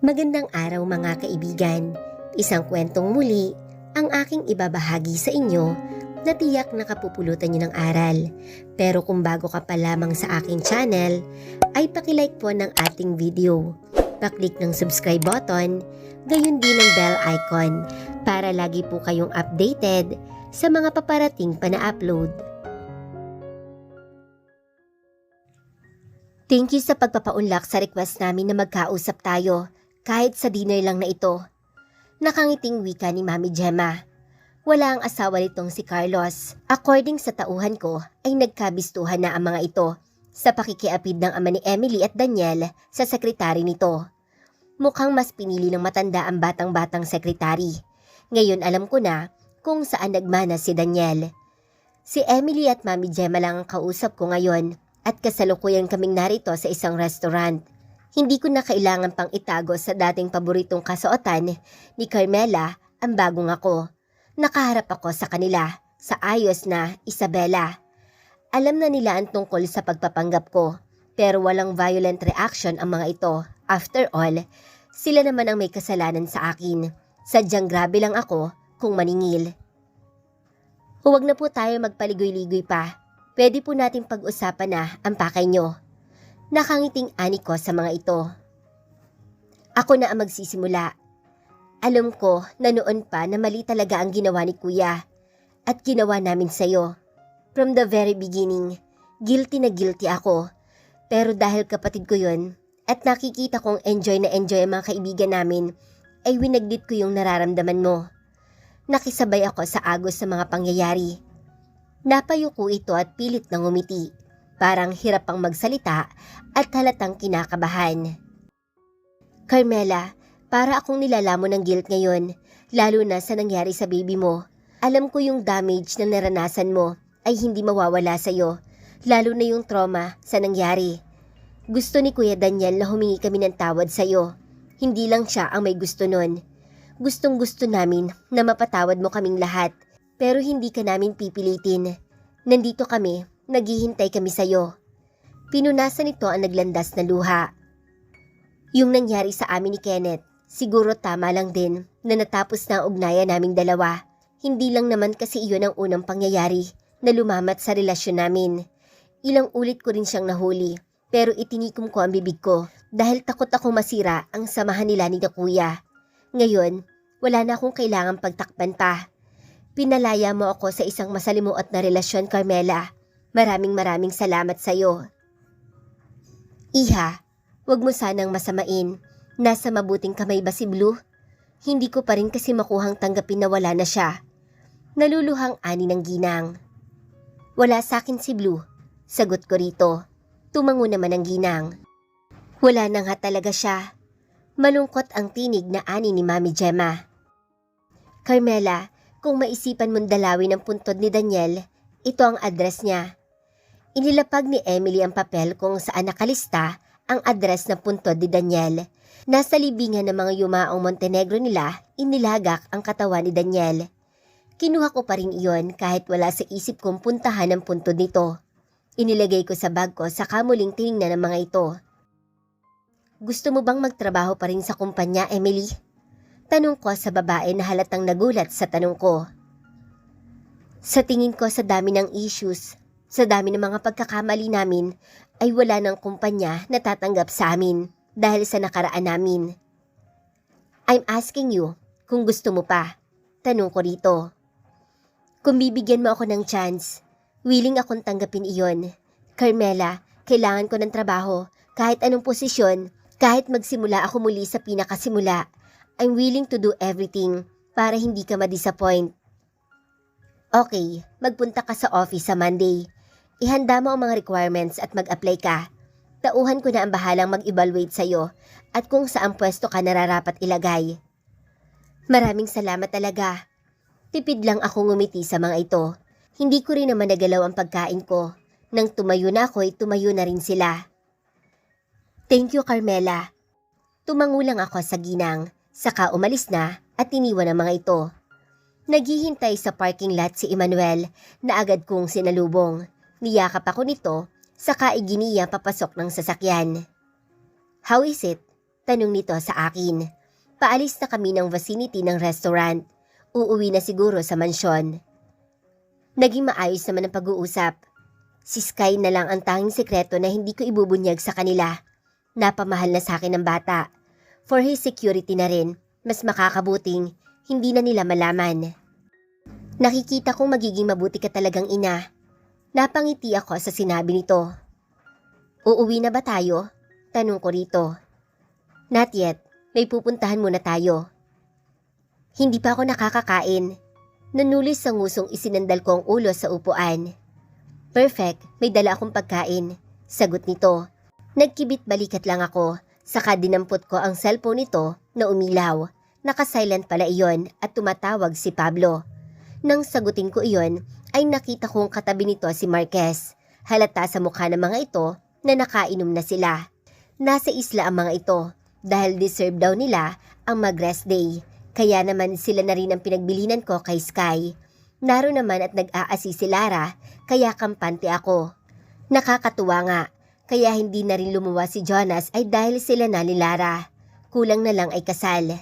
Magandang araw mga kaibigan. Isang kwentong muli ang aking ibabahagi sa inyo na tiyak nakapupulutan niyo ng aral. Pero kung bago ka pa lamang sa aking channel, ay pakilike po ng ating video. Paklik ng subscribe button, gayon din ng bell icon para lagi po kayong updated sa mga paparating pa na upload. Thank you sa pagpapaunlak sa request namin na magkausap tayo. Kahit sa dinner lang na ito. Nakangiting wika ni Mami Gemma. Wala ang asawa nitong si Carlos. According sa tauhan ko, ay nagkabistuhan na ang mga ito sa pakikiapid ng ama ni Emily at Daniel sa sekretary nito. Mukhang mas pinili ng matanda ang batang-batang sekretary. Ngayon alam ko na kung saan nagmana si Daniel. Si Emily at Mami Gemma lang ang kausap ko ngayon at kasalukuyan kaming narito sa isang restaurant. Hindi ko na kailangan pang itago sa dating paboritong kasuotan ni Carmela ang bagong ako. Nakaharap ako sa kanila, sa ayos na Isabela. Alam na nila ang tungkol sa pagpapanggap ko, pero walang violent reaction ang mga ito. After all, sila naman ang may kasalanan sa akin. Sadyang grabe lang ako kung maningil. Huwag na po tayo magpaligoy-ligoy pa. Pwede po nating pag-usapan na ang pakay nyo. Nakangiting ani ko sa mga ito. Ako na ang magsisimula. Alam ko na noon pa na mali talaga ang ginawa ni Kuya at ginawa namin sa'yo. From the very beginning, guilty na guilty ako. Pero dahil kapatid ko yun at nakikita kong enjoy na enjoy ang mga kaibigan namin, ay winaglit ko yung nararamdaman mo. Nakisabay ako sa agos sa mga pangyayari. Napayuko ito at pilit na ngumiti. Parang hirap pang magsalita at halatang kinakabahan. Carmela, para akong nilalamon ng guilt ngayon, lalo na sa nangyari sa baby mo. Alam ko yung damage na naranasan mo ay hindi mawawala sa'yo, lalo na yung trauma sa nangyari. Gusto ni Kuya Daniel na humingi kami ng tawad sa'yo. Hindi lang siya ang may gusto nun. Gustong gusto namin na mapatawad mo kaming lahat, pero hindi ka namin pipilitin. Nandito kami. Naghihintay kami sa'yo. Pinunasan nito ang naglandas na luha. Yung nangyari sa amin ni Kenneth, siguro tama lang din na natapos na ang ugnayan naming dalawa. Hindi lang naman kasi iyon ang unang pangyayari na lumamat sa relasyon namin. Ilang ulit ko rin siyang nahuli, pero itinikom ko ang bibig ko dahil takot akong masira ang samahan nila ni Kuya. Ngayon, wala na akong kailangang pagtakpan pa. Pinalaya mo ako sa isang masalimuot na relasyon, Carmela. Maraming salamat sa iyo. Iha, wag mo sanang masamain. Nasa mabuting kamay ba si Blue? Hindi ko pa rin kasi makuhang tanggapin na wala na siya. Naluluhang ani ng ginang. Wala sa akin si Blue. Sagot ko rito. Tumango naman ang ginang. Wala na nga talaga siya. Malungkot ang tinig na ani ni Mami Gemma. Carmela, kung maisipan mong dalawin ang puntod ni Daniel, ito ang address niya. Inilapag ni Emily ang papel kung saan nakalista ang address ng puntod ni Daniel. Nasa libingan ng mga yumaong Montenegro nila, inilagak ang katawan ni Daniel. Kinuha ko pa rin iyon kahit wala sa isip kong puntahan ang puntod nito. Inilagay ko sa bag ko saka muling tinignan ng mga ito. Gusto mo bang magtrabaho pa rin sa kumpanya, Emily? Tanong ko sa babae na halatang nagulat sa tanong ko. Sa tingin ko sa dami ng issues, sa dami ng mga pagkakamali namin, ay wala ng kumpanya na tatanggap sa amin dahil sa nakaraan namin. I'm asking you kung gusto mo pa. Tanong ko rito. Kung bibigyan mo ako ng chance, willing akong tanggapin iyon. Carmela, kailangan ko ng trabaho, kahit anong posisyon, kahit magsimula ako muli sa pinakasimula. I'm willing to do everything para hindi ka ma-disappoint. Okay, magpunta ka sa office sa Monday. Ihanda mo ang mga requirements at mag-apply ka. Tauhan ko na ang bahalang mag-evaluate sa'yo at kung saan pwesto ka nararapat ilagay. Maraming salamat talaga. Tipid lang ako ngumiti sa mga ito. Hindi ko rin naman nagalaw ang pagkain ko. Nang tumayo na ako, tumayo na rin sila. Thank you, Carmela. Tumango lang ako sa ginang, saka umalis na at iniwan ang mga ito. Naghihintay sa parking lot si Emmanuel na agad kong sinalubong. Niyakap ako nito, saka iginiya papasok ng sasakyan. How is it? Tanong nito sa akin. Paalis na kami ng vicinity ng restaurant. Uuwi na siguro sa mansyon. Naging maayos naman ang pag-uusap. Si Sky na lang ang tanging sekreto na hindi ko ibubunyag sa kanila. Napamahal na sa akin ng bata. For his security na rin, mas makakabuting hindi na nila malaman. Nakikita kong magiging mabuti ka talagang ina. Napangiti ako sa sinabi nito. Uuwi na ba tayo? Tanong ko rito. Not yet, may pupuntahan muna tayo. Hindi pa ako nakakakain. Nanulis sa ngusong isinandal ko ang ulo sa upuan. Perfect, may dala akong pagkain. Sagot nito. Nagkibit balikat lang ako, saka dinampot ko ang cellphone nito na umilaw. Naka-silent pala iyon at tumatawag si Pablo. Nang sagutin ko iyon, ay nakita kong katabi nito si Marquez. Halata sa mukha ng mga ito na nakainom na sila. Nasa isla ang mga ito dahil deserve daw nila ang mag-rest day. Kaya naman sila na rin ang pinagbilinan ko kay Sky. Naroon naman at nag-aasi si Lara kaya kampante ako. Nakakatuwa nga, kaya hindi na rin lumuwas si Jonas ay dahil sila na ni Lara. Kulang na lang ay kasal.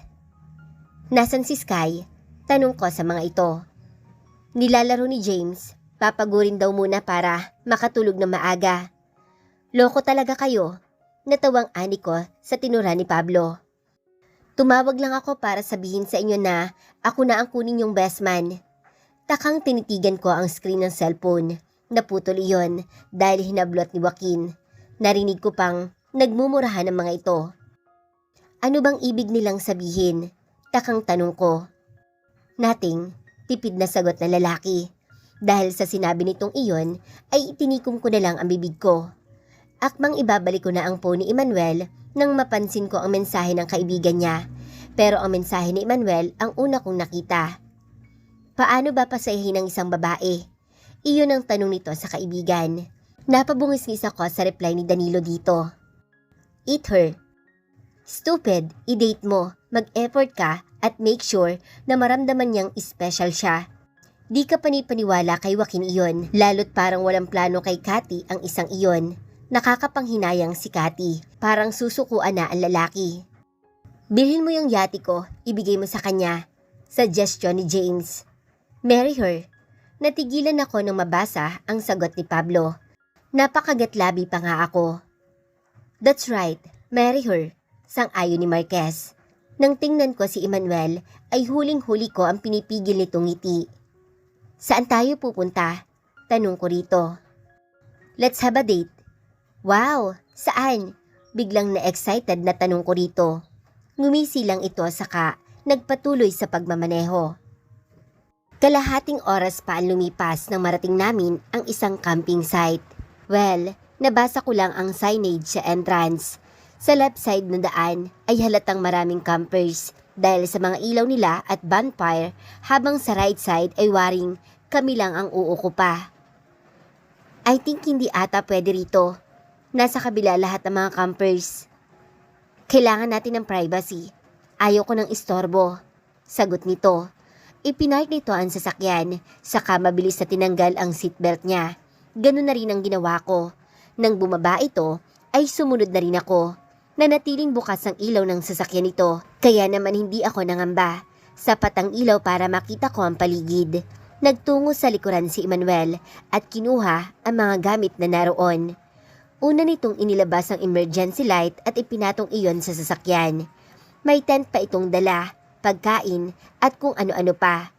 Nasaan si Sky? Tanong ko sa mga ito. Nilalaro ni James, papagurin daw muna para makatulog na maaga. Loko talaga kayo, natawang ani ko sa tinura ni Pablo. Tumawag lang ako para sabihin sa inyo na ako na ang kunin yung best man. Takang tinitigan ko ang screen ng cellphone. Naputol iyon dahil hinablot ni Joaquin. Narinig ko pang nagmumurahan ng mga ito. Ano bang ibig nilang sabihin? Takang tanong ko. Nothing, tipid na sagot na lalaki. Dahil sa sinabi nitong iyon, ay itinikom ko na lang ang bibig ko. Akmang ibabalik ko na ang phone ni Emmanuel nang mapansin ko ang mensahe ng kaibigan niya. Pero ang mensahe ni Emmanuel ang una kong nakita. Paano ba pasayahin ng isang babae? Iyon ang tanong nito sa kaibigan. Napabungis-ngis ako sa reply ni Danilo dito. Eat her. Stupid, i-date mo, mag-effort ka at make sure na maramdaman niyang special siya. Di ka panipaniwala kay Joaquin iyon, lalo't parang walang plano kay Cathy ang isang iyon. Nakakapanghinayang si Cathy, parang susukuan na ang lalaki. Bilhin mo yung yati ko, ibigay mo sa kanya. Suggestion ni James. Marry her. Natigilan ako nang mabasa ang sagot ni Pablo. Napakagatlabi pa nga ako. That's right, marry her. Sang-ayon ni Marquez. Nang tingnan ko si Emmanuel, ay huling-huli ko ang pinipigil nitong ngiti. Saan tayo pupunta? Tanong ko rito. Let's have a date. Wow, saan? Biglang na-excited na tanong ko rito. Ngumisi lang ito saka nagpatuloy sa pagmamaneho. Kalahating oras pa ang lumipas nang marating namin ang isang camping site. Well, nabasa ko lang ang signage sa entrance. Sa left side ng daan ay halatang maraming campers dahil sa mga ilaw nila at bonfire, habang sa right side ay waring kami lang ang uukupa. I think hindi ata pwede rito. Nasa kabila lahat ng mga campers. Kailangan natin ng privacy. Ayaw ko ng istorbo. Sagot nito. Ipinark nito ang sasakyan, saka mabilis na tinanggal ang seatbelt niya. Ganun na rin ang ginawa ko. Nang bumaba ito, ay sumunod na rin ako. Nanatiling bukas ang ilaw ng sasakyan nito, kaya naman hindi ako nangamba. Sapat ang ilaw para makita ko ang paligid. Nagtungo sa likuran si Emmanuel at kinuha ang mga gamit na naroon. Una nitong inilabas ang emergency light at ipinatong iyon sa sasakyan. May tent pa itong dala, pagkain at kung ano-ano pa.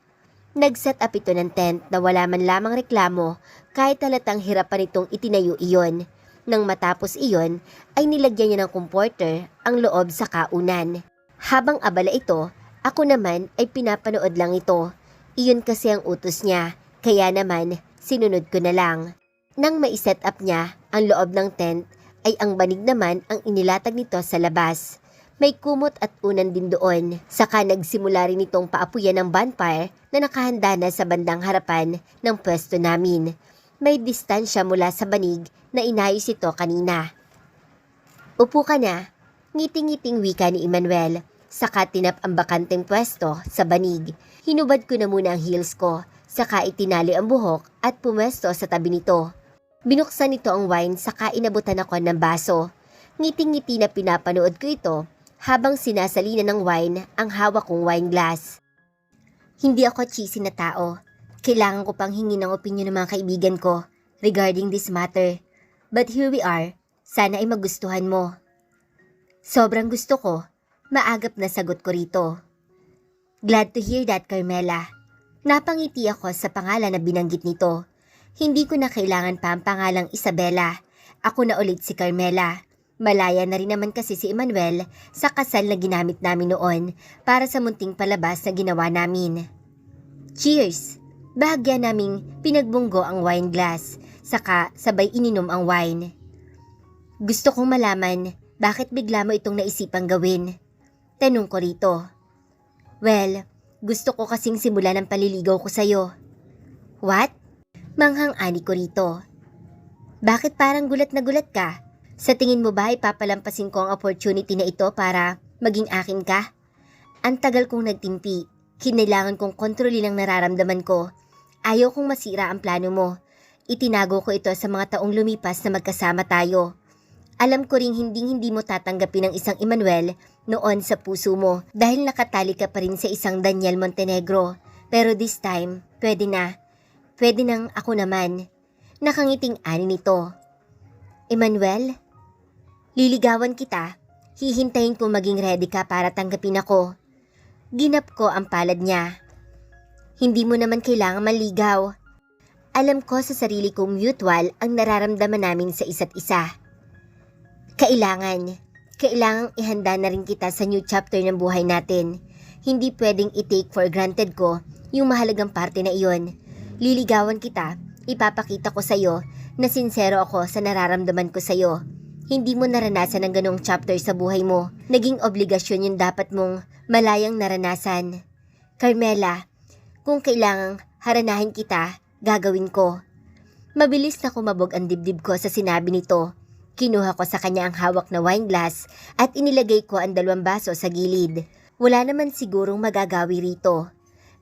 Nag-set up ito ng tent na wala man lamang reklamo kahit halatang hirapan itong itinayo iyon. Nang matapos iyon ay nilagyan niya ng comforter ang loob sa kaunan. Habang abala ito, ako naman ay pinapanood lang ito. Iyon kasi ang utos niya, kaya naman sinunod ko na lang. Nang mai-set up niya ang loob ng tent ay ang banig naman ang inilatag nito sa labas. May kumot at unan din doon, saka nagsimula rin itong paapuyan ng bonfire na nakahanda na sa bandang harapan ng pwesto namin. May distansya mula sa banig na inayos ito kanina. Upo ka na, ngiting-ngiting wika ni Emmanuel, saka tinap ang bakanteng pwesto sa banig. Hinubad ko na muna ang heels ko, saka itinali ang buhok at pumwesto sa tabi nito. Binuksan nito ang wine saka inabutan ako ng baso. Ngiting-ngiti na pinapanood ko ito habang sinasalina ng wine ang hawak kong wine glass. Hindi ako cheesy na tao. Kailangan ko pang hingin ng opinyon ng mga kaibigan ko regarding this matter. But here we are. Sana ay magustuhan mo. Sobrang gusto ko. Maagap na sagot ko rito. Glad to hear that, Carmela. Napangiti ako sa pangalan na binanggit nito. Hindi ko na kailangan pa ang pangalang Isabela. Ako na ulit si Carmela. Malaya na rin naman kasi si Emmanuel sa kasal na ginamit namin noon para sa munting palabas na ginawa namin. Cheers! Bahagya naming pinagbunggo ang wine glass, saka sabay ininom ang wine. Gusto kong malaman bakit bigla mo itong naisipang gawin. Tanong ko rito. Well, gusto ko kasing simulan ang paliligaw ko sa'yo. What? Manghang-ani ko rito. Bakit parang gulat na gulat ka? Sa tingin mo ba ipapalampasin ko ang opportunity na ito para maging akin ka? Ang tagal kong nagtimpi. Kinailangan kong kontrolin ang nararamdaman ko. Ayaw kong masira ang plano mo. Itinago ko ito sa mga taong lumipas na magkasama tayo. Alam ko ring hindi mo tatanggapin ang isang Emmanuel noon sa puso mo dahil nakatali ka pa rin sa isang Daniel Montenegro. Pero this time, pwede na. Pwede nang ako naman. Nakangiting ani nito. Emmanuel? Liligawan kita. Hihintayin ko maging ready ka para tanggapin ako. Ginap ko ang palad niya. Hindi mo naman kailangan maligaw. Alam ko sa sarili kong mutual ang nararamdaman namin sa isa't isa. Kailangang ihanda na rin kita sa new chapter ng buhay natin. Hindi pwedeng i-take for granted ko yung mahalagang parte na iyon. Liligawan kita, ipapakita ko sa'yo na sincero ako sa nararamdaman ko sa'yo. Hindi mo naranasan ang ganong chapter sa buhay mo. Naging obligasyon yung dapat mong malayang naranasan. Carmela, kung kailangang haranahin kita, gagawin ko. Mabilis na kumabog ang dibdib ko sa sinabi nito. Kinuha ko sa kanya ang hawak na wine glass at inilagay ko ang 2 baso sa gilid. Wala naman sigurong magagawi rito.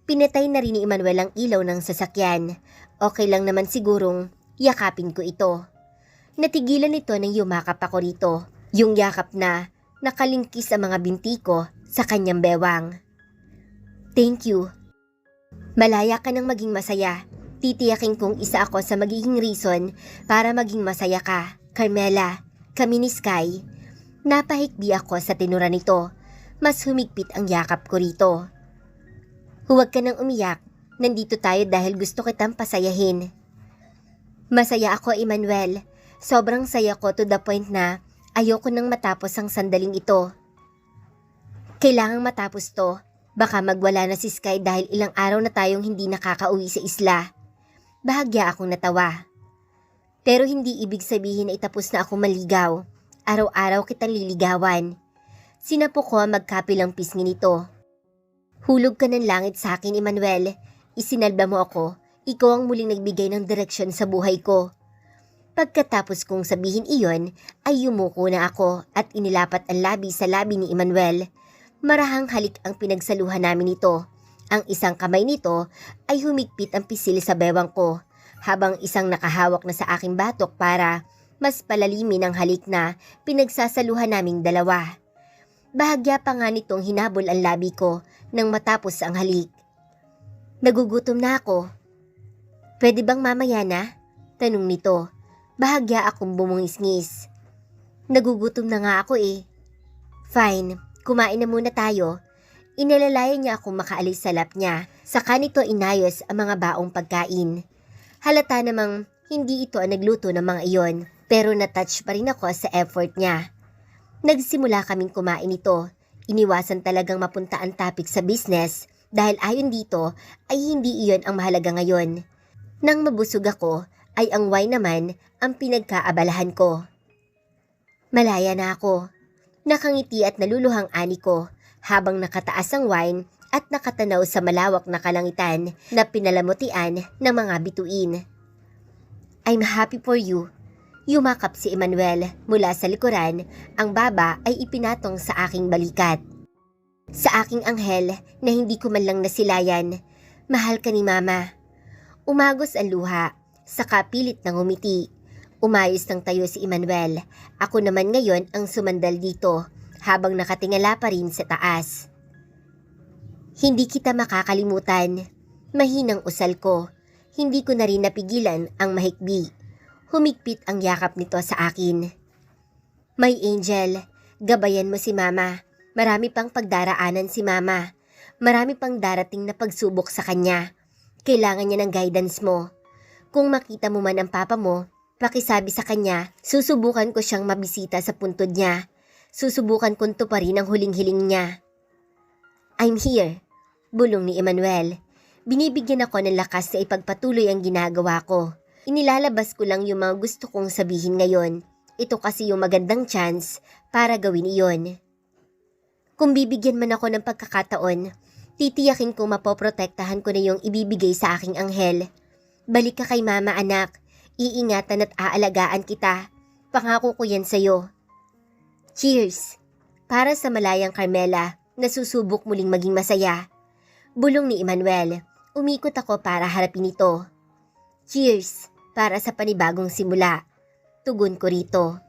Pinatay na rin ni Emmanuel ang ilaw ng sasakyan. Okay lang naman sigurong yakapin ko ito. Natigilan ito nang yumakap ako rito. Yung yakap na nakalingkis ang mga binti ko sa kanyang bewang. Thank you. Malaya ka nang maging masaya. Titiyakin kong isa ako sa magiging reason para maging masaya ka. Carmela, kami ni Sky. Napahikbi ako sa tinura nito. Mas humigpit ang yakap ko rito. Huwag ka nang umiyak. Nandito tayo dahil gusto kitang pasayahin. Masaya ako, Emmanuel. Sobrang saya ko to the point na ayoko nang matapos ang sandaling ito. Kailangang matapos to. Baka magwala na si Sky dahil ilang araw na tayong hindi nakakauwi sa isla. Bahagya akong natawa. Pero hindi ibig sabihin na itapos na akong maligaw. Araw-araw kitang liligawan. Sinapo ko ang magkapilang pisngi nito. Hulog ka ng langit sa akin, Emmanuel. Isinalba mo ako. Ikaw ang muling nagbigay ng direksyon sa buhay ko. Pagkatapos kong sabihin iyon, ay yumuko na ako at inilapat ang labi sa labi ni Emmanuel. Marahang halik ang pinagsaluhan namin nito. Ang isang kamay nito ay humigpit ang pisil sa bewang ko, habang isang nakahawak na sa aking batok para mas palalimin ang halik na pinagsasaluhan naming dalawa. Bahagya pa nga nitong hinabol ang labi ko nang matapos ang halik. Nagugutom na ako. Pwede bang mamaya na? Tanong nito. Bahagya akong bumungis-ngis. Nagugutom na nga ako eh. Fine, kumain na muna tayo. Inalalayan niya akong makaalis sa lap niya. Saka nito inayos ang mga baong pagkain. Halata namang hindi ito ang nagluto ng mga iyon, pero natouch pa rin ako sa effort niya. Nagsimula kaming kumain ito. Iniwasan talagang mapunta ang topic sa business dahil ayon dito ay hindi iyon ang mahalaga ngayon. Nang mabusog ako ay ang wine naman ang pinagkaabalahan ko. Malaya na ako. Nakangiti at naluluhang ani ko habang nakataas ang wine at nakatanaw sa malawak na kalangitan na pinalamutian ng mga bituin. I'm happy for you. Yumakap si Emmanuel mula sa likuran, ang baba ay ipinatong sa aking balikat. Sa aking anghel na hindi ko man lang nasilayan, mahal ka ni Mama. Umagos ang luha, saka pilit ng umiti. Umayos ng tayo si Emmanuel. Ako naman ngayon ang sumandal dito, habang nakatingala pa rin sa taas. Hindi kita makakalimutan. Mahinang usal ko. Hindi ko na rin napigilan ang mahikbi. Humigpit ang yakap nito sa akin. My angel, gabayan mo si mama. Marami pang pagdaraanan si mama. Marami pang darating na pagsubok sa kanya. Kailangan niya ng guidance mo. Kung makita mo man ang papa mo, pakisabi sa kanya, susubukan ko siyang mabisita sa puntod niya. Susubukan kong tuparin ang huling-hiling niya. I'm here, bulong ni Emmanuel. Binibigyan ako ng lakas na ipagpatuloy ang ginagawa ko. Inilalabas ko lang yung mga gusto kong sabihin ngayon. Ito kasi yung magandang chance para gawin iyon. Kung bibigyan man ako ng pagkakataon, titiyakin kong mapoprotektahan ko na yung ibibigay sa aking anghel. Balik ka kay mama anak, iingatan at aalagaan kita. Pangako ko yan sa'yo. Cheers! Para sa malayang Carmela na susubok muling maging masaya. Bulong ni Emmanuel. Umikot ako para harapin ito. Cheers! Para sa panibagong simula. Tugon ko rito.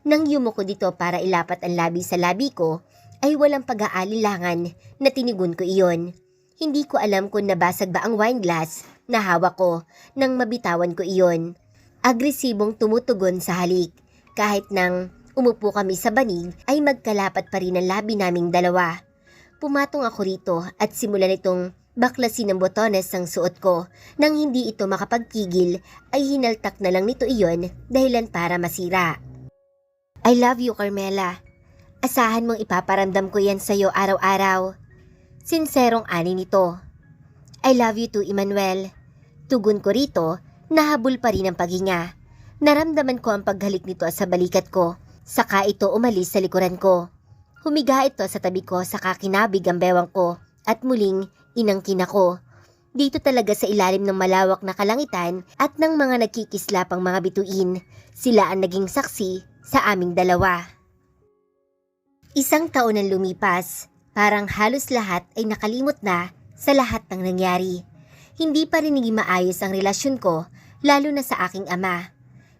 Nang yumuko dito para ilapat ang labi sa labi ko, ay walang pag-aalilangan na tinigun ko iyon. Hindi ko alam kung nabasag ba ang wine glass na hawak ko nang mabitawan ko iyon. Agresibong tumutugon sa halik. Kahit nang umupo kami sa banig ay magkalapat pa rin ang labi naming dalawa. Pumatong ako rito at simulan itong baklasin ng botones ng suot ko. Nang hindi ito makapagpigil ay hinaltak na lang nito iyon dahilan para masira. I love you, Carmela. Asahan mong ipaparamdam ko yan sa'yo araw-araw. Sinserong ani nito. I love you too, Emmanuel. Tugon ko rito, nahabol pa rin ang paghinga. Naramdaman ko ang paghalik nito sa balikat ko, saka ito umalis sa likuran ko. Humiga ito sa tabi ko saka kinabig ang bewang ko at muling inangkin ako. Dito talaga sa ilalim ng malawak na kalangitan at ng mga nagkikislapang mga bituin, sila ang naging saksi sa aming dalawa. Isang taon ang lumipas, parang halos lahat ay nakalimot na sa lahat ng nangyari. Hindi pa rin naging maayos ang relasyon ko, lalo na sa aking ama.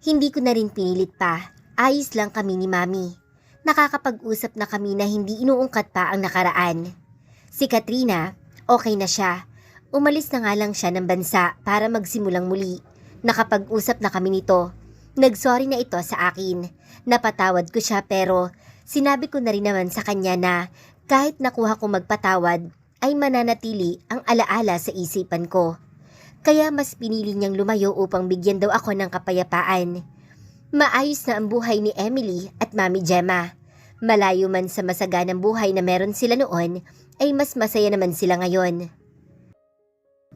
Hindi ko na rin pinilit pa, ayos lang kami ni Mami. Nakakapag-usap na kami na hindi inuungkat pa ang nakaraan. Si Katrina, okay na siya. Umalis na nga lang siya ng bansa para magsimulang muli. Nakapag-usap na kami nito. Nagsorry na ito sa akin. Napatawad ko siya pero sinabi ko na rin naman sa kanya na kahit nakuha ko magpatawad ay mananatili ang alaala sa isipan ko. Kaya mas pinili niyang lumayo upang bigyan daw ako ng kapayapaan. Maayos na ang buhay ni Emily at Mami Gemma. Malayo man sa masaganang buhay na meron sila noon, ay mas masaya naman sila ngayon.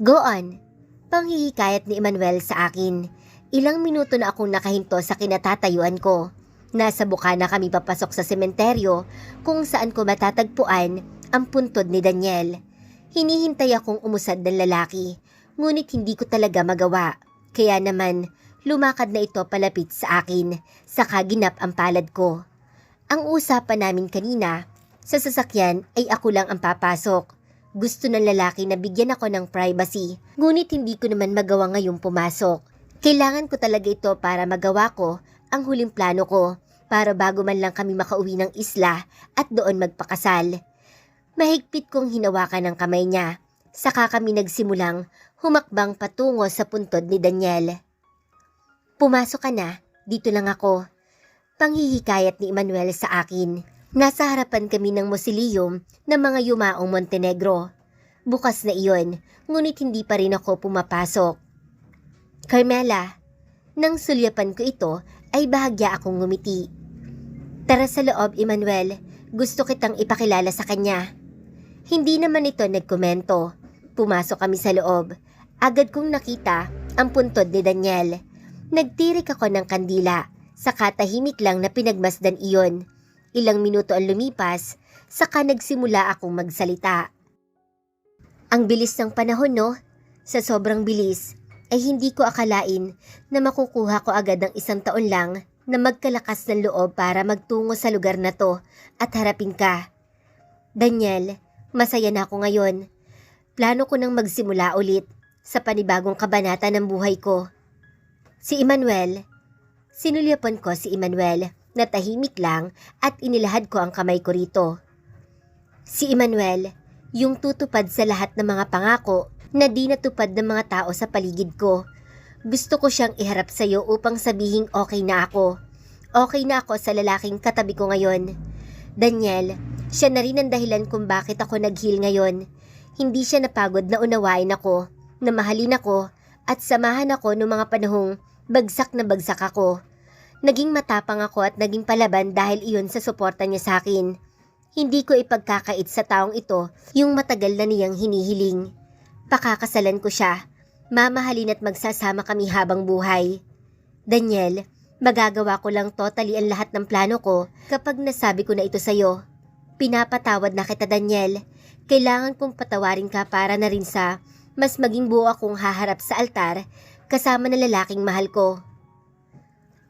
Go on, panghihikayat ni Emmanuel sa akin. Ilang minuto na akong nakahinto sa kinatatayuan ko. Nasa buka na kami papasok sa sementeryo kung saan ko matatagpuan ang puntod ni Daniel. Hinihintay akong umusad ng lalaki, ngunit hindi ko talaga magawa. Kaya naman, lumakad na ito palapit sa akin, saka ginap ang palad ko. Ang usapan namin kanina, sa sasakyan ay ako lang ang papasok. Gusto ng lalaki na bigyan ako ng privacy, ngunit hindi ko naman magawa ngayong pumasok. Kailangan ko talaga ito para magawa ko ang huling plano ko, para bago man lang kami makauwi ng isla at doon magpakasal. Mahigpit kong hinawakan ang kamay niya, saka kami nagsimulang humakbang patungo sa puntod ni Daniel. Pumasok ka na, dito lang ako. Panghihikayat ni Emmanuel sa akin. Nasa harapan kami ng mausoleum ng mga yumaong Montenegro. Bukas na iyon, ngunit hindi pa rin ako pumapasok. Carmela, nang sulyapan ko ito ay bahagya akong ngumiti. Tara sa loob, Emmanuel. Gusto kitang ipakilala sa kanya. Hindi naman ito nagkomento. Pumasok kami sa loob. Agad kong nakita ang puntod ni Daniel. Nagtirik ako ng kandila. Saka tahimik lang na pinagmasdan iyon. Ilang minuto ang lumipas, saka nagsimula akong magsalita. Ang bilis ng panahon, no? Sa sobrang bilis, ay hindi ko akalain na makukuha ko agad ng 1 taon lang na magkalakas ng loob para magtungo sa lugar na to at harapin ka. Daniel, masaya na ako ngayon. Plano ko nang magsimula ulit sa panibagong kabanata ng buhay ko. Si Emmanuel. Sinulyapan ko si Emmanuel natahimik lang at inilahad ko ang kamay ko rito. Si Emmanuel, yung tutupad sa lahat ng mga pangako na di natupad ng mga tao sa paligid ko. Gusto ko siyang iharap sa'yo upang sabihing okay na ako. Okay na ako sa lalaking katabi ko ngayon. Daniel, siya na rin ang dahilan kung bakit ako nag-heal ngayon. Hindi siya napagod na unawain ako, na mahalin ako, at samahan ako noong mga panahong bagsak na bagsak ako. Naging matapang ako at naging palaban dahil iyon sa suporta niya sa akin. Hindi ko ipagkakait sa taong ito yung matagal na niyang hinihiling. Pakakasalan ko siya. Mamahalin at magsasama kami habang buhay. Daniel, magagawa ko lang totally ang lahat ng plano ko kapag nasabi ko na ito sa'yo. Pinapatawad na kita, Daniel. Kailangan kong patawarin ka para na rin sa mas maging buo akong haharap sa altar kasama ng lalaking mahal ko.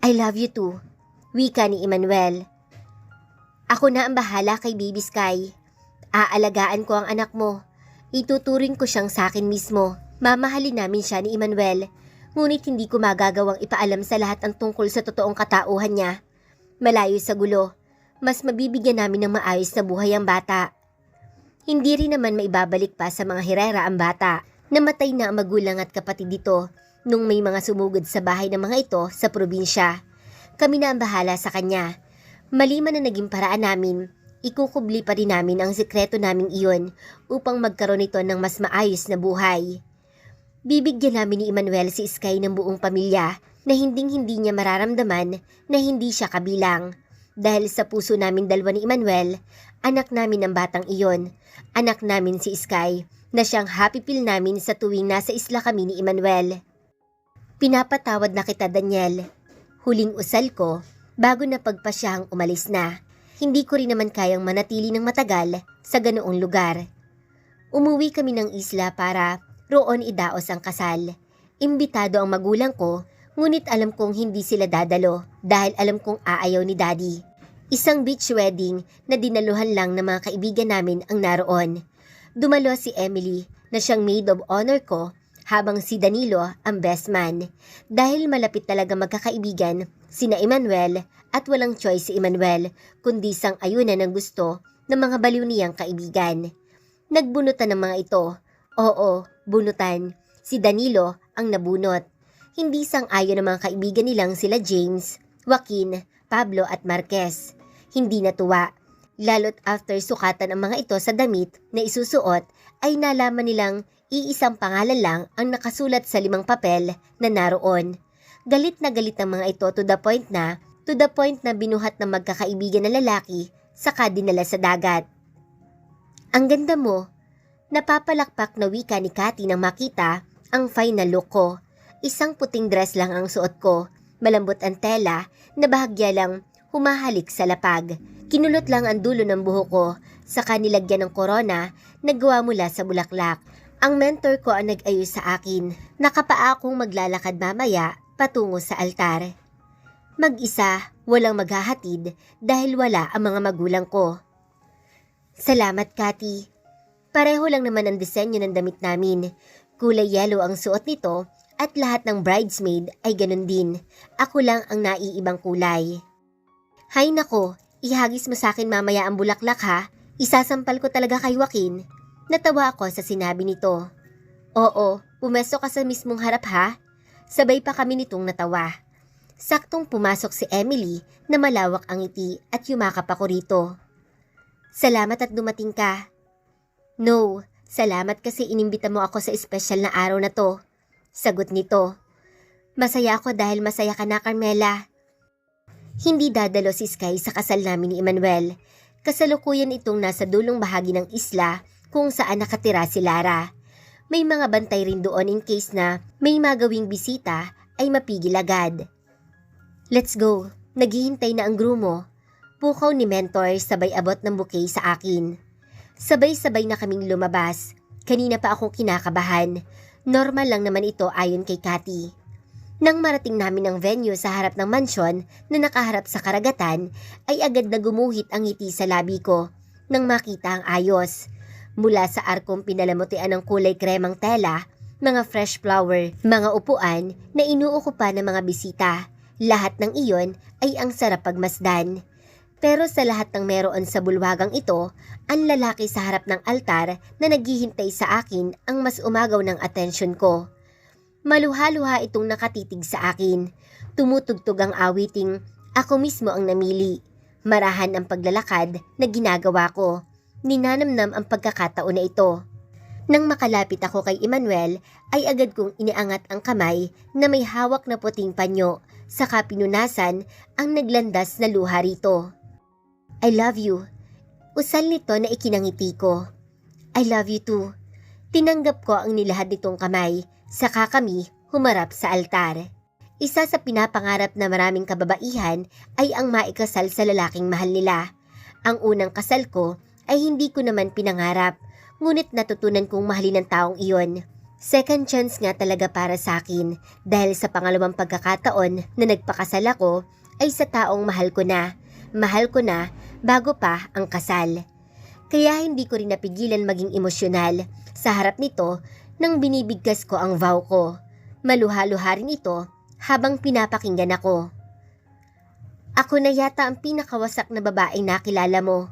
I love you too, wika ni Emmanuel. Ako na ang bahala kay Baby Sky. Aalagaan ko ang anak mo. Ituturing ko siyang sa akin mismo. Mamahalin namin siya ni Emmanuel. Ngunit hindi ko magagawang ipaalam sa lahat ang tungkol sa totoong katauhan niya. Malayo sa gulo, mas mabibigyan namin ng maayos na buhay ang bata. Hindi rin naman maibabalik pa sa mga hirera ang bata. Namatay na ang magulang at kapatid dito nung may mga sumugod sa bahay ng mga ito sa probinsya. Kami na ang bahala sa kanya. Maliman na naging paraan namin, ikukubli pa rin namin ang sikreto naming iyon upang magkaroon ito ng mas maayos na buhay. Bibigyan namin ni Emmanuel si Sky ng buong pamilya na hinding-hindi niya mararamdaman na hindi siya kabilang. Dahil sa puso namin dalawa ni Emmanuel, anak namin ang batang iyon, anak namin si Sky, na siyang happy pill namin sa tuwing nasa isla kami ni Emmanuel. Pinapatawad na kita, Daniel. Huling usal ko bago na pagpasyahang umalis na. Hindi ko rin naman kayang manatili ng matagal sa ganoong lugar. Umuwi kami ng isla para roon idaos ang kasal. Imbitado ang magulang ko, ngunit alam kong hindi sila dadalo dahil alam kong aayaw ni Daddy. Isang beach wedding na dinaluhan lang ng mga kaibigan namin ang naroon. Dumalo si Emily na siyang maid of honor ko habang si Danilo ang best man. Dahil malapit talaga magkakaibigan sina Emmanuel at walang choice si Emmanuel kundi sang-ayunan ng gusto ng mga baliw niyang kaibigan. Nagbunutan ng mga ito. Oo, bunutan. Si Danilo ang nabunot. Hindi sang-ayon ng mga kaibigan nilang sila James, Joaquin, Pablo at Marquez. Hindi natuwa. Lalo't after sukatan ang mga ito sa damit na isusuot ay nalaman nilang iisang pangalan lang ang nakasulat sa 5 papel na naroon. Galit na galit ang mga ito to the point na binuhat ng magkakaibigan na lalaki saka dinala sa dagat. Ang ganda mo. Napapalakpak na wika ni Cathy nang makita ang final look ko. Isang puting dress lang ang suot ko. Malambot ang tela na bahagya lang humahalik sa lapag. Kinulot lang ang dulo ng buhok ko, saka nilagyan ng korona na gawa mula sa bulaklak. Ang mentor ko ang nag-ayos sa akin. Nakapaa akong maglalakad mamaya patungo sa altar. Mag-isa, walang maghahatid dahil wala ang mga magulang ko. Salamat, Cathy. Pareho lang naman ang disenyo ng damit namin. Kulay yellow ang suot nito at lahat ng bridesmaid ay ganun din. Ako lang ang naiibang kulay. Hay nako, ihagis mo sa akin mamaya ang bulaklak ha. Isasampal ko talaga kay Joaquin. Natawa ako sa sinabi nito. Oo, pumesto ka sa mismong harap ha. Sabay pa kami nitong natawa. Saktong pumasok si Emily na malawak ang ngiti at yumakap ako rito. Salamat at dumating ka. No, salamat kasi inimbita mo ako sa espesyal na araw na to. Sagot nito. Masaya ako dahil masaya ka na, Carmela. Hindi dadalo si Sky sa kasal namin ni Emmanuel. Kasalukuyan itong nasa dulong bahagi ng isla kung saan nakatira si Lara. May mga bantay rin doon in case na may magawing bisita ay mapigil agad. Let's go. Naghihintay na ang grumo. Pukaw ni Mentor sabay abot ng bouquet sa akin. Sabay-sabay na kaming lumabas. Kanina pa akong kinakabahan. Normal lang naman ito ayon kay Cathy. Nang marating namin ang venue sa harap ng mansyon na nakaharap sa karagatan, ay agad na gumuhit ang ngiti sa labi ko nang makita ang ayos. Mula sa arkong pinalamutian ng kulay kremang tela, mga fresh flower, mga upuan na inuukupan ng mga bisita, Lahat ng iyon ay ang sarap pagmasdan. Pero sa lahat ng meron sa bulwagang ito, ang lalaki sa harap ng altar na naghihintay sa akin ang mas umagaw ng atensyon ko. Maluha-luha itong nakatitig sa akin. Tumutugtog ang awiting, ako mismo ang namili. Marahan ang paglalakad na ginagawa ko. Ninanamnam ang pagkakataon na ito. Nang makalapit ako kay Emmanuel, ay agad kong iniangat ang kamay na may hawak na puting panyo, saka pinunasan ang naglandas na luha rito. I love you. Usal nito na ikinangiti ko. I love you too. Tinanggap ko ang nilahad nitong kamay, saka kami humarap sa altar. Isa sa pinapangarap na maraming kababaihan ay ang maikasal sa lalaking mahal nila. Ang unang kasal ko ay hindi ko naman pinangarap, ngunit natutunan kong mahalin ang taong iyon. Second chance nga talaga para sa akin dahil sa pangalawang pagkakataon na nagpakasal ako ay sa taong mahal ko na. Mahal ko na bago pa ang kasal. Kaya hindi ko rin napigilan maging emosyonal sa harap nito nang binibigkas ko ang vow ko. Maluha-luha rin ito habang pinapakinggan ako. Ako na yata ang pinakawasak na babaeng nakilala mo.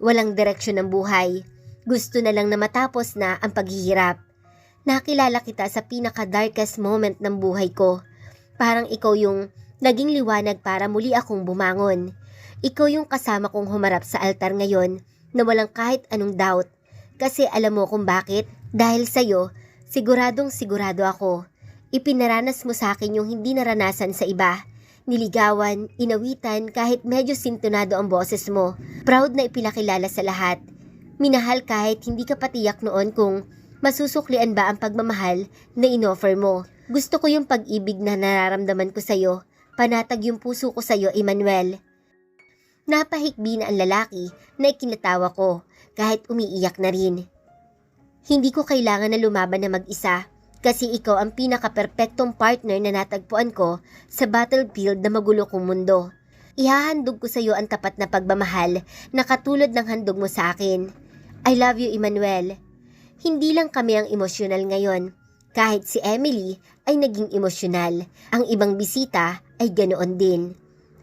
Walang direksyon ng buhay. Gusto na lang na matapos na ang paghihirap. Nakilala kita sa pinaka-darkest moment ng buhay ko. Parang ikaw yung naging liwanag para muli akong bumangon. Ikaw yung kasama kong humarap sa altar ngayon na walang kahit anong doubt. Kasi alam mo kung bakit? Dahil sa'yo, siguradong sigurado ako. Ipinaranas mo sa akin yung hindi naranasan sa iba. Niligawan, inawitan kahit medyo sintonado ang boses mo. Proud na ipinakilala sa lahat. Minahal kahit hindi ka patiyak noon kung masusuklian ba ang pagmamahal na inoffer mo. Gusto ko yung pag-ibig na nararamdaman ko sa'yo. Panatag yung puso ko sa'yo, Emmanuel. Napahikbi na ang lalaki na ikinatawa ko kahit umiiyak na rin. Hindi ko kailangan na lumaban na mag-isa kasi ikaw ang pinaka-perpektong partner na natagpuan ko sa battlefield na magulo kong mundo. Ihahandog ko sa iyo ang tapat na pagmamahal na katulad ng handog mo sa akin. I love you, Emmanuel. Hindi lang kami ang emosyonal ngayon. Kahit si Emily ay naging emosyonal, ang ibang bisita ay ganoon din.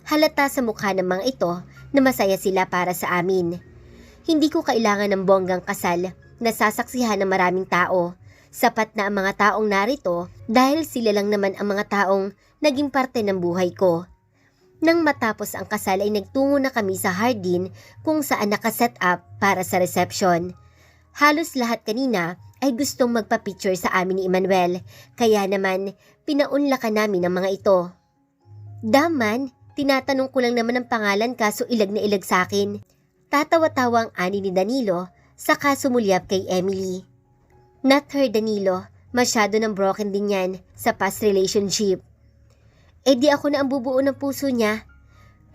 Halata sa mukha ng mga ito na masaya sila para sa amin. Hindi ko kailangan ng bonggang kasal na sasaksihan ng maraming tao. Sapat na ang mga taong narito dahil sila lang naman ang mga taong naging parte ng buhay ko. Nang matapos ang kasal ay nagtungo na kami sa hardin kung saan nakaset up para sa reception. Halos lahat kanina ay gustong magpa-picture sa amin ni Emmanuel, kaya naman pinaunlakan namin ang mga ito. Daman, tinatanong ko lang naman ang pangalan kaso ilag na ilag sa akin. Tatawa-tawa ang ani ni Danilo saka sumulyap kay Emily. Not her, Danilo. Masyado nang broken din yan sa past relationship. Eh di ako na ang bubuo ng puso niya.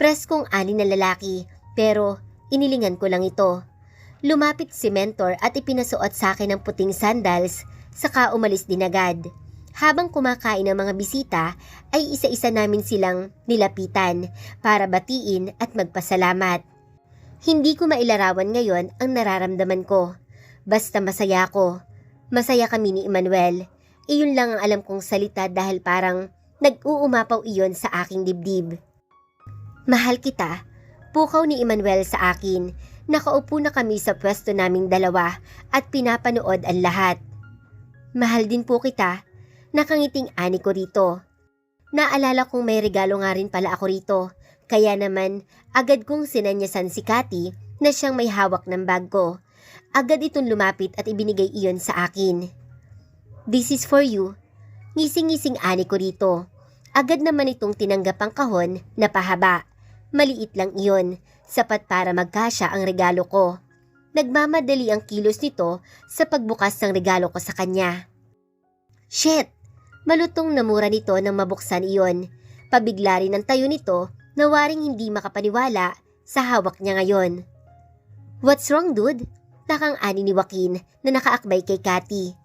Preskong ani na lalaki, pero inilingan ko lang ito. Lumapit si mentor at ipinasuot sa akin ang puting sandals, saka umalis din agad. Habang kumakain ang mga bisita, ay isa-isa namin silang nilapitan para batiin at magpasalamat. Hindi ko mailarawan ngayon ang nararamdaman ko. Basta masaya ko. Masaya kami ni Emmanuel. Iyon lang ang alam kong salita dahil parang nag-uumapaw iyon sa aking dibdib. Mahal kita. Pukaw ni Emmanuel sa akin. Nakaupo na kami sa pwesto naming dalawa at pinapanood ang lahat. Mahal din po kita. Nakangiting ani ko rito. Naalala kong may regalo nga rin pala ako rito. Kaya naman agad kong sinanyasan si Cathy na siyang may hawak ng bag ko. Agad itong lumapit at ibinigay iyon sa akin. This is for you. Ngising-ngising ani ko rito. Agad naman itong tinanggap ang kahon na pahaba. Maliit lang iyon, sapat para magkasya ang regalo ko. Nagmamadali ang kilos nito sa pagbukas ng regalo ko sa kanya. Shit! Malutong namura nito nang mabuksan iyon. Pabigla rin ang tayo nito na waring hindi makapaniwala sa hawak niya ngayon. What's wrong, dude? Nakang-ani ni Joaquin na nakaakbay kay Cathy.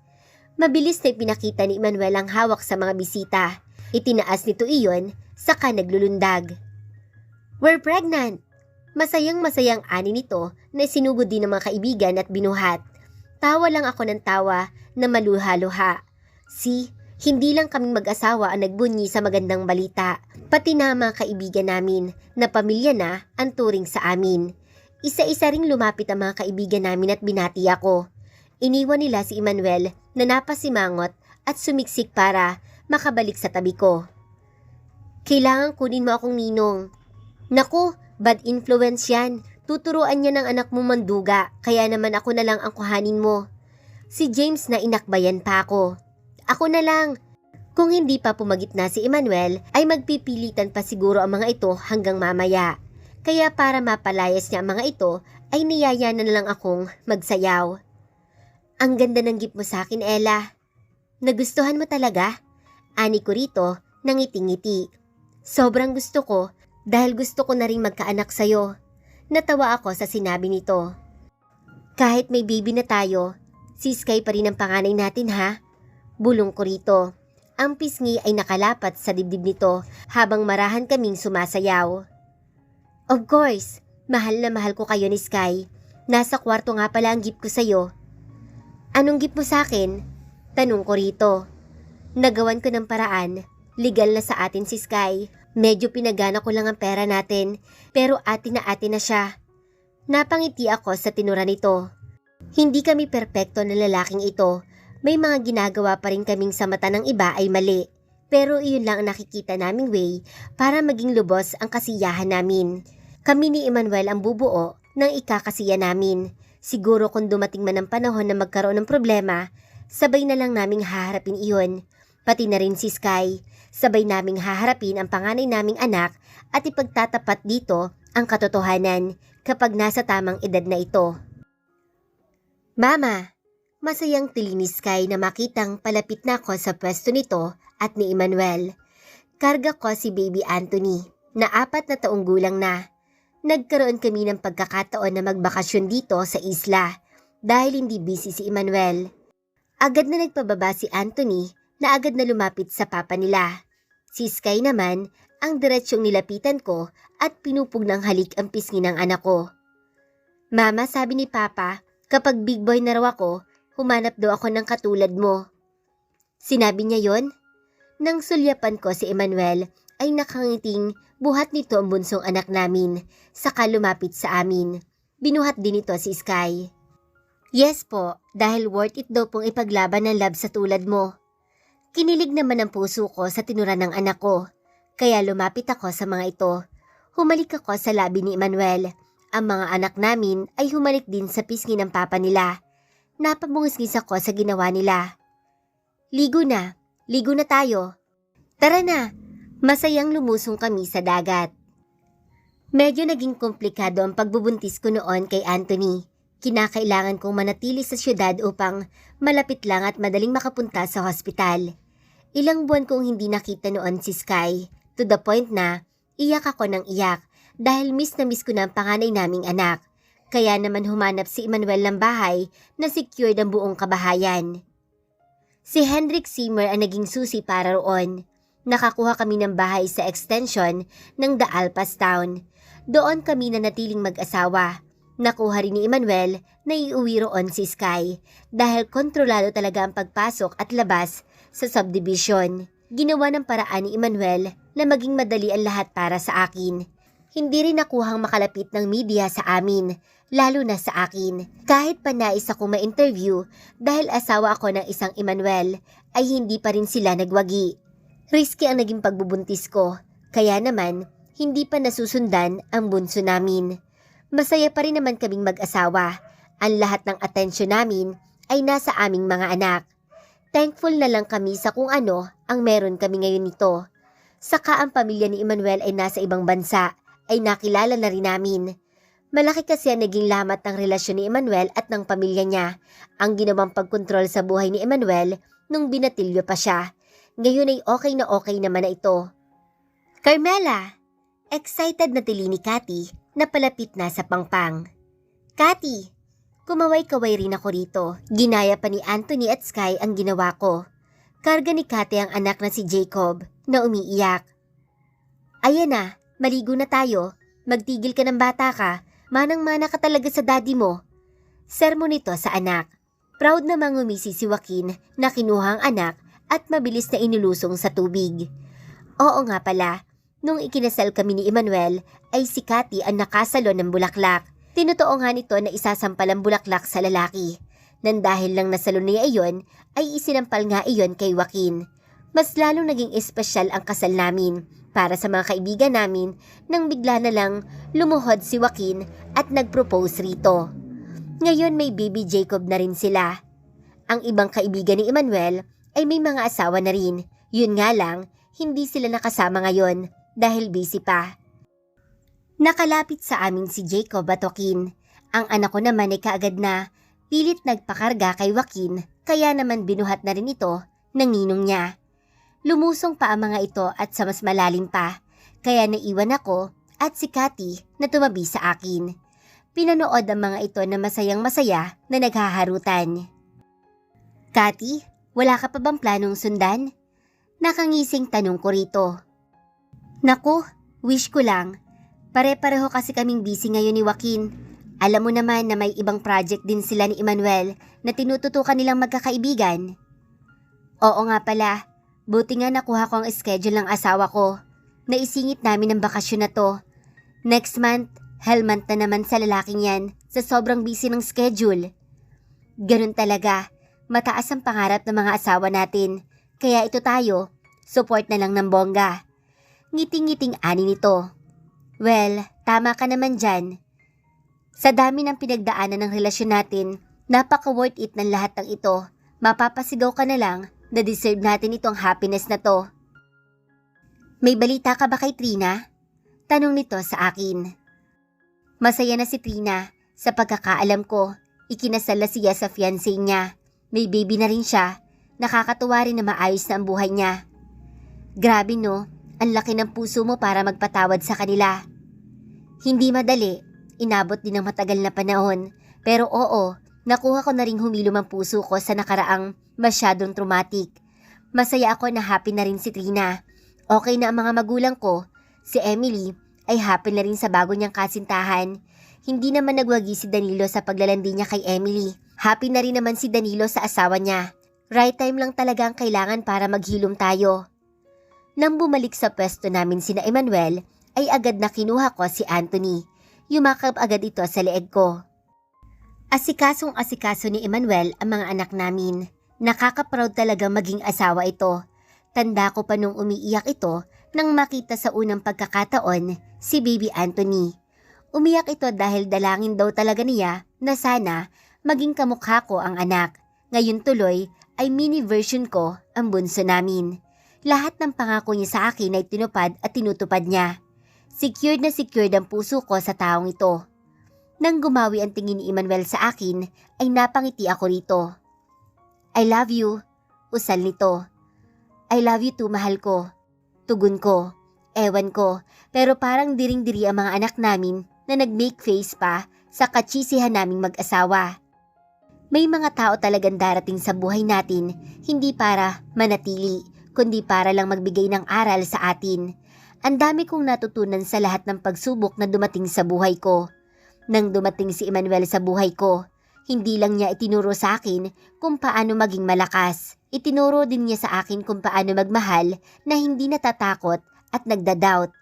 Mabilis na ipinakita ni Emmanuel ang hawak sa mga bisita. Itinaas nito iyon, saka naglulundag. We're pregnant! Masayang-masayang ani nito na sinugod din ng mga kaibigan at binuhat. Tawa lang ako ng tawa na maluha-luha. Hindi lang kaming mag-asawa ang nagbunyi sa magandang balita. Pati na mga kaibigan namin na pamilya na ang turing sa amin. Isa-isa ring lumapit ang mga kaibigan namin at binati ako. Iniwan nila si Emmanuel na napasimangot at sumiksik para makabalik sa tabi ko. Kailangan kunin mo akong ninong. Naku, bad influence yan. Tuturuan niya ng anak mo manduga, kaya naman ako na lang ang kuhanin mo. Si James na inakbayan pa ako. Ako na lang. Kung hindi pa pumagitna si Emmanuel, ay magpipilitan pa siguro ang mga ito hanggang mamaya. Kaya para mapalayas niya ang mga ito, ay niyaya na lang akong magsayaw. Ang ganda ng gift mo sa akin, Ella. Nagustuhan mo talaga? Ani ko rito, nangiti-ngiti. Sobrang gusto ko dahil gusto ko na rin magkaanak sa'yo. Natawa ako sa sinabi nito. Kahit may baby na tayo, si Sky pa rin ang panganay natin ha? Bulong ko rito. Ang pisngi ay nakalapat sa dibdib nito habang marahan kaming sumasayaw. Of course, mahal na mahal ko kayo ni Sky. Nasa kwarto nga pala ang gift ko sa'yo. Anong gift mo sa akin? Tanong ko rito. Nagawan ko ng paraan. Legal na sa atin si Sky. Medyo pinagana ko lang ang pera natin, pero atin na siya. Napangiti ako sa tinura nito. Hindi kami perpekto na lalaking ito. May mga ginagawa pa rin kaming sa mata ng iba ay mali. Pero iyon lang ang nakikita naming way para maging lubos ang kasiyahan namin. Kami ni Emmanuel ang bubuo ng ikakasiya namin. Siguro kung dumating man ang panahon na magkaroon ng problema, sabay na lang naming haharapin iyon. Pati na rin si Sky. Sabay naming haharapin ang panganay naming anak at ipagtatapat dito ang katotohanan kapag nasa tamang edad na ito. Mama, masayang tili ni Sky na makitang palapit na ako sa pwesto nito at ni Emmanuel. Karga ko si baby Anthony na 4 na taong gulang na. Nagkaroon kami ng pagkakataon na magbakasyon dito sa isla dahil hindi busy si Emmanuel. Agad na nagpababa si Anthony na agad na lumapit sa papa nila. Si Sky naman ang diretsyong nilapitan ko at pinupog ng halik ang pisngi ng anak ko. Mama, sabi ni Papa, kapag big boy na raw ako, humanap daw ako ng katulad mo. Sinabi niya yon? Nang sulyapan ko si Emmanuel ay nakangiting buhat nito ang bunsong anak namin, saka lumapit sa amin. Binuhat din ito si Sky. Yes po, dahil worth it daw pong ipaglaban ng love sa tulad mo. Kinilig naman ang puso ko sa tinura ng anak ko, kaya lumapit ako sa mga ito. Humalik ako sa labi ni Emmanuel. Ang mga anak namin ay humalik din sa pisngi ng papa nila. Napabungis ako sa ginawa nila. Ligo na tayo. Tara na, masayang lumusong kami sa dagat. Medyo naging komplikado ang pagbubuntis ko noon kay Anthony. Kinakailangan kong manatili sa syudad upang malapit lang at madaling makapunta sa hospital. Ilang buwan kong hindi nakita noon si Sky, to the point na iyak ako ng iyak dahil miss na miss ko na ang panganay naming anak. Kaya naman humanap si Emmanuel ng bahay na secured ang buong kabahayan. Si Hendrik Zimmer ang naging susi para roon. Nakakuha kami ng bahay sa extension ng The Alpas Town. Doon kami nanatiling mag-asawa. Nakuha rin ni Emmanuel na iuwi roon si Sky dahil kontrolado talaga ang pagpasok at labas sa subdivision. Ginawa ng paraan ni Emmanuel na maging madali ang lahat para sa akin. Hindi rin nakuhang makalapit ng media sa amin, lalo na sa akin. Kahit pa nais akong ma-interview dahil asawa ako ng isang Emmanuel, ay hindi pa rin sila nagwagi. Risky ang naging pagbubuntis ko, kaya naman hindi pa nasusundan ang bunso namin. Masaya pa rin naman kaming mag-asawa. Ang lahat ng atensyon namin ay nasa aming mga anak. Thankful na lang kami sa kung ano ang meron kami ngayon nito. Saka ang pamilya ni Emmanuel ay nasa ibang bansa, ay nakilala na rin namin. Malaki kasi ang naging lamat ng relasyon ni Emmanuel at ng pamilya niya. Ang ginawang pagkontrol sa buhay ni Emmanuel nung binatilyo pa siya. Ngayon ay okay naman na ito. Carmela! Excited na tili ni Cathy na palapit na sa pangpang. Cathy! Kumaway-kaway rin ako rito. Ginaya pa ni Anthony at Sky ang ginawa ko. Karga ni Cathy ang anak na si Jacob na umiiyak. Ayan na, maligo na tayo. Magtigil ka ng bata ka. Manang-mana ka talaga sa daddy mo. Sermon nito sa anak. Proud na mangumisi si Joaquin na kinuha ang anak at mabilis na inilusong sa tubig. Oo nga pala, Nung ikinasal kami ni Emmanuel, ay si Cathy ang nakasalo ng bulaklak. Tinotoo nga nito na isasampal ang bulaklak sa lalaki. Nang dahil lang nasalo niya iyon, ay isinampal nga iyon kay Joaquin. Mas lalong naging espesyal ang kasal namin para sa mga kaibigan namin nang bigla na lang lumuhod si Joaquin at nag-propose rito. Ngayon may baby Jacob na rin sila. Ang ibang kaibigan ni Emmanuel ay may mga asawa na rin. Yun nga lang, hindi sila nakasama ngayon dahil busy pa. Nakalapit sa amin si Jacob at Joaquin. Ang anak ko naman ay kaagad na pilit nagpakarga kay Joaquin, kaya naman binuhat na rin ito ng ninong niya. Lumusong pa ang mga ito at sa mas malalim pa, kaya naiwan ako at si Cathy na tumabi sa akin. Pinanood ang mga ito na masayang masaya na naghaharutan. Cathy, wala ka pa bang planong sundan? Nakangising tanong ko rito. Naku, wish ko lang. Pare-pareho kasi kaming busy ngayon ni Joaquin. Alam mo naman na may ibang project din sila ni Emmanuel na tinututukan nilang magkakaibigan. Oo nga pala, buti nga nakuha ko ang schedule ng asawa ko. Naisingit namin ang bakasyon na to. Next month, hell month na naman sa lalaking yan sa sobrang busy ng schedule. Ganun talaga, mataas ang pangarap ng mga asawa natin. Kaya ito tayo, support na lang ng bongga. Ngiting-ngiting ani nito. Well, tama ka naman dyan. Sa dami ng pinagdaanan ng relasyon natin, napaka-worth it ng lahat ng ito. Mapapasigaw ka na lang na deserve natin itong happiness na to. May balita ka ba kay Trina? Tanong nito sa akin. Masaya na si Trina. Sa pagkakaalam ko, ikinasal na siya sa fiancé niya. May baby na rin siya. Nakakatuwa rin na maayos na ang buhay niya. Grabe no, ang laki ng puso mo para magpatawad sa kanila. Hindi madali, inabot din ng matagal na panahon. Pero oo, nakuha ko na ring humilom ang puso ko sa nakaraang masyadong traumatic. Masaya ako na happy na rin si Trina. Okay na ang mga magulang ko. Si Emily ay happy na rin sa bago niyang kasintahan. Hindi naman nagwagi si Danilo sa paglalandi niya kay Emily. Happy na rin naman si Danilo sa asawa niya. Right time lang talaga ang kailangan para maghilom tayo. Nang bumalik sa pwesto namin sina Emmanuel, ay agad na kinuha ko si Anthony. Yumakap agad ito sa leeg ko. Asikasong-asikaso ni Emmanuel ang mga anak namin. Nakaka-proud talaga maging asawa ito. Tanda ko pa nung umiiyak ito nang makita sa unang pagkakataon si Baby Anthony. Umiyak ito dahil dalangin daw talaga niya na sana maging kamukha ko ang anak. Ngayon tuloy ay mini version ko ang bunso namin. Lahat ng pangako niya sa akin ay tinupad at tinutupad niya. Secured na secured ang puso ko sa taong ito. Nang gumawi ang tingin ni Emmanuel sa akin, ay napangiti ako rito. I love you, usal nito. I love you too, mahal ko. Tugon ko, ewan ko, pero parang diring-diri ang mga anak namin na nag-make face pa sa katsisihan naming mag-asawa. May mga tao talagang darating sa buhay natin, hindi para manatili, kundi para lang magbigay ng aral sa atin. Ang dami kong natutunan sa lahat ng pagsubok na dumating sa buhay ko. Nang dumating si Emmanuel sa buhay ko, hindi lang niya itinuro sa akin kung paano maging malakas. Itinuro din niya sa akin kung paano magmahal na hindi natatakot at nagda-doubt.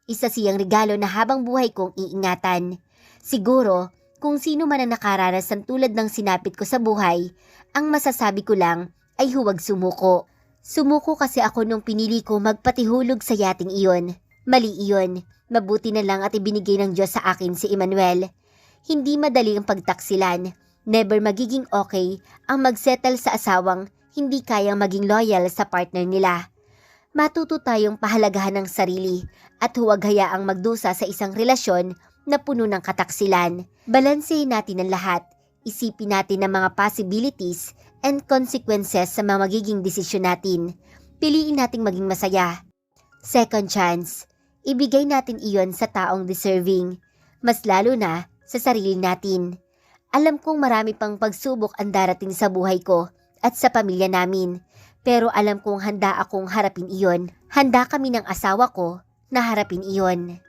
Isa siyang regalo na habang buhay kong iingatan. Siguro, kung sino man ang nakaranas ng tulad ng sinapit ko sa buhay, ang masasabi ko lang ay huwag sumuko. Sumuko kasi ako nung pinili ko magpatihulog sa yating iyon. Mali iyon. Mabuti na lang at ibinigay ng Diyos sa akin si Emmanuel. Hindi madali ang pagtaksilan. Never magiging okay ang magsettle sa asawang hindi kayang maging loyal sa partner nila. Matuto tayong pahalagahan ng sarili at huwag hayaang magdusa sa isang relasyon na puno ng kataksilan. Balansehin natin ang lahat. Isipin natin ang mga possibilities and consequences sa mga magiging desisyon natin. Piliin nating maging masaya. Second chance. Ibigay natin iyon sa taong deserving. Mas lalo na sa sarili natin. Alam kong marami pang pagsubok ang darating sa buhay ko at sa pamilya namin. Pero alam kong handa akong harapin iyon. Handa kami ng asawa ko na harapin iyon.